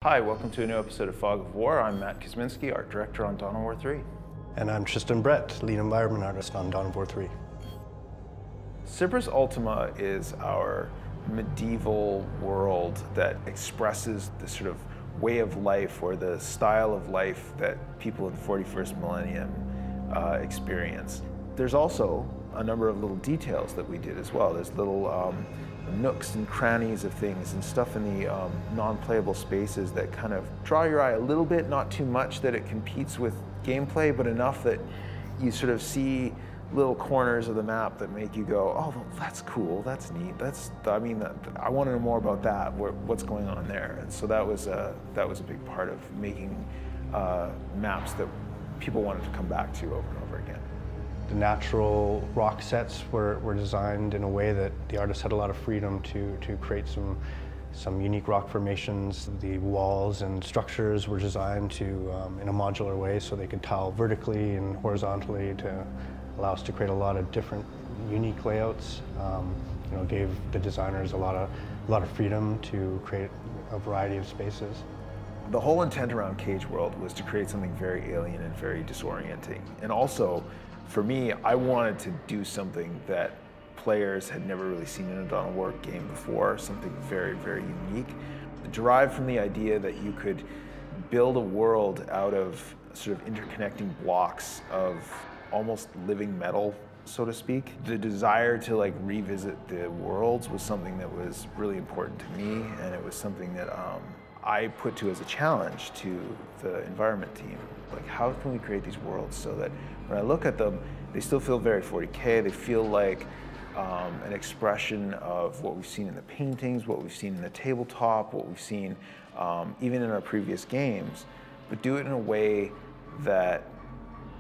Hi, welcome to a new episode of Fog of War. I'm Matt Kosminski, art director on Dawn of War 3. And I'm Tristan Brett, lead environment artist on Dawn of War 3. Cyprus Ultima is our medieval world that expresses the sort of way of life or the style of life that people in the 41st millennium experience. There's also a number of little details that we did as well. There's little nooks and crannies of things and stuff in the non-playable spaces that kind of draw your eye a little bit, not too much that it competes with gameplay, but enough that you sort of see little corners of the map that make you go, oh, that's cool, that's neat, I want to know more about that, what's going on there. And so that was a big part of making maps that people wanted to come back to over and over again. The natural rock sets were designed in a way that the artist had a lot of freedom to create some unique rock formations. The walls and structures were designed to in a modular way so they could tile vertically and horizontally to allow us to create a lot of different unique layouts. Gave the designers a lot of freedom to create a variety of spaces. The whole intent around Cage World was to create something very alien and very disorienting. And also, for me, I wanted to do something that players had never really seen in a Dawn of War game before, something very, very unique. Derived from the idea that you could build a world out of sort of interconnecting blocks of almost living metal, so to speak. The desire to revisit the worlds was something that was really important to me, and it was something that I put to as a challenge to the environment team. Like, how can we create these worlds so that when I look at them, they still feel very 40K, they feel like an expression of what we've seen in the paintings, what we've seen in the tabletop, what we've seen even in our previous games, but do it in a way that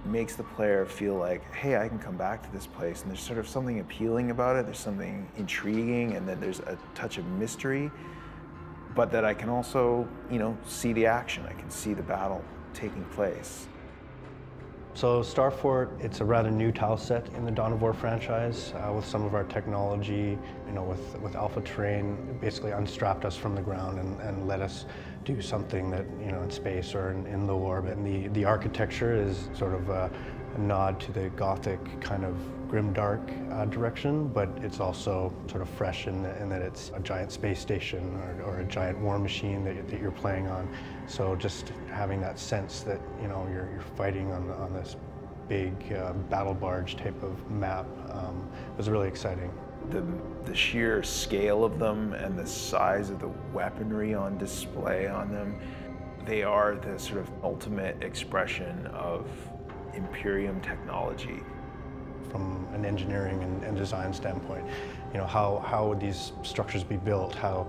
makes the player feel like, hey, I can come back to this place, and there's sort of something appealing about it, there's something intriguing, and then there's a touch of mystery, but that I can also, see the action, I can see the battle taking place. So Starfort, it's a rather new tile set in the Dawn of War franchise with some of our technology, with Alpha Terrain, basically unstrapped us from the ground and let us do something that, in space or in low orbit. And the architecture is sort of a nod to the Gothic kind of grimdark direction, but it's also sort of fresh in that it's a giant space station or a giant war machine that you're playing on. So just having that sense that you're fighting on this big battle barge type of map was really exciting. The sheer scale of them and the size of the weaponry on display on them, they are the sort of ultimate expression of Imperium technology. From an engineering and design standpoint, how would these structures be built? How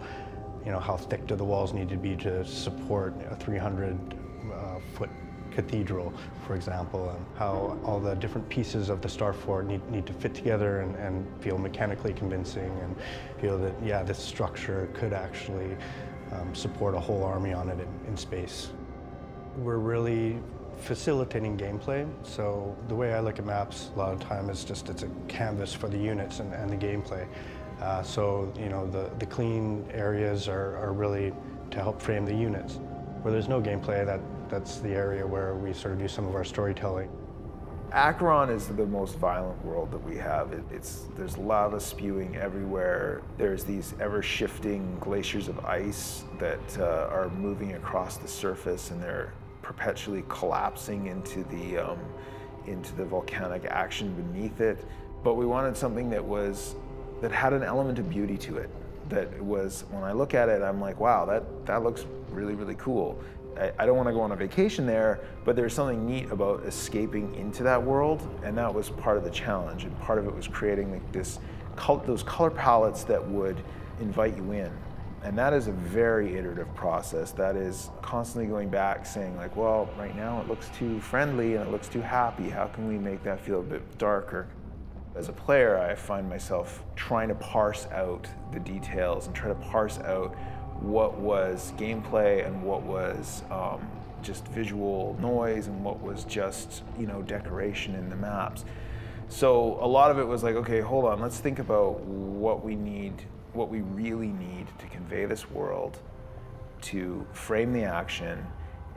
thick do the walls need to be to support a 300-foot cathedral, for example, and how all the different pieces of the Starfort need to fit together and feel mechanically convincing and feel that, yeah, this structure could actually support a whole army on it in space. We're really facilitating gameplay. So the way I look at maps a lot of time is just it's a canvas for the units and the gameplay. So the clean areas are really to help frame the units. Where there's no gameplay, that's the area where we sort of do some of our storytelling. Acheron is the most violent world that we have. There's lava spewing everywhere. There's these ever-shifting glaciers of ice that are moving across the surface, and they're perpetually collapsing into the volcanic action beneath it. But we wanted something that had an element of beauty to it. That was, when I look at it, I'm like, wow, that looks really, really cool. I don't want to go on a vacation there, but there's something neat about escaping into that world, and that was part of the challenge. And part of it was creating those color palettes that would invite you in. And that is a very iterative process. That is constantly going back saying well, right now it looks too friendly and it looks too happy. How can we make that feel a bit darker? As a player, I find myself trying to parse out the details and try to parse out what was gameplay and what was just visual noise and what was just, decoration in the maps. So a lot of it was like, okay, hold on, let's think about what we really need to convey this world to frame the action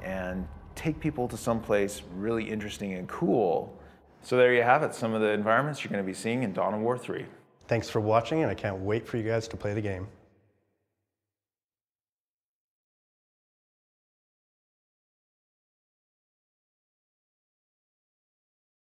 and take people to someplace really interesting and cool. So there you have it, some of the environments you're going to be seeing in Dawn of War 3. Thanks for watching, and I can't wait for you guys to play the game.